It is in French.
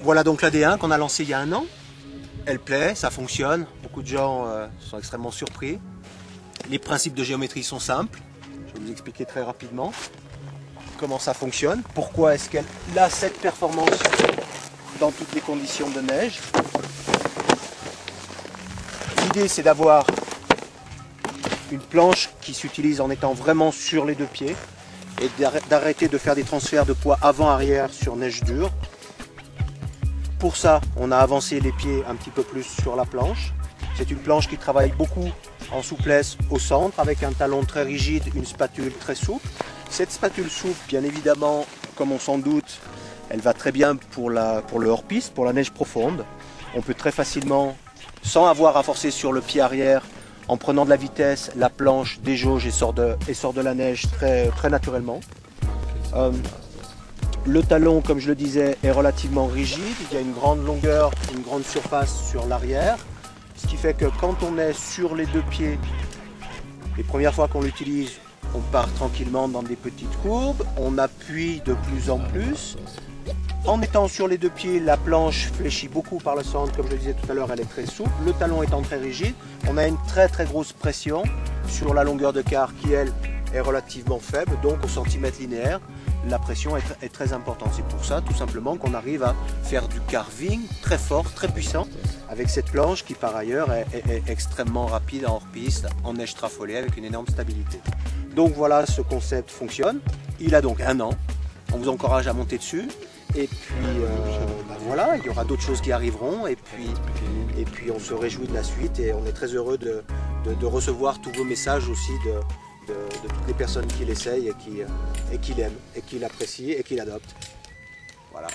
Voilà donc l'AD1 qu'on a lancé il y a 1 an. Elle plaît, ça fonctionne. Beaucoup de gens sont extrêmement surpris. Les principes de géométrie sont simples. Je vais vous expliquer très rapidement comment ça fonctionne. Pourquoi est-ce qu'elle a cette performance dans toutes les conditions de neige. L'idée c'est d'avoir une planche qui s'utilise en étant vraiment sur les deux pieds et d'arrêter de faire des transferts de poids avant-arrière sur neige dure. Pour ça, on a avancé les pieds un petit peu plus sur la planche. C'est une planche qui travaille beaucoup en souplesse au centre avec un talon très rigide, une spatule très souple. Cette spatule souple, bien évidemment, comme on s'en doute, elle va très bien pour le hors-piste, pour la neige profonde. On peut très facilement, sans avoir à forcer sur le pied arrière, en prenant de la vitesse, la planche déjauge et sort de la neige très naturellement. Le talon, comme je le disais, est relativement rigide. Il y a une grande longueur, une grande surface sur l'arrière. Ce qui fait que quand on est sur les deux pieds, les premières fois qu'on l'utilise, on part tranquillement dans des petites courbes. On appuie de plus en plus. En étant sur les deux pieds, la planche fléchit beaucoup par le centre. Comme je le disais tout à l'heure, elle est très souple. Le talon étant très rigide, on a une très grosse pression sur la longueur de quart qui, elle, est relativement faible. Donc au centimètre linéaire, la pression est très importante. C'est pour ça, tout simplement, qu'on arrive à faire du carving très fort, très puissant, avec cette planche qui, par ailleurs, est extrêmement rapide en hors-piste, en neige trafolée, avec une énorme stabilité. Donc voilà, ce concept fonctionne. Il a donc 1 an. On vous encourage à monter dessus. Et puis voilà, il y aura d'autres choses qui arriveront. Et puis on se réjouit de la suite. Et on est très heureux de recevoir tous vos messages aussi de toutes les personnes qui l'essayent et qui l'aiment, et qui l'apprécient et qui l'adoptent. Voilà.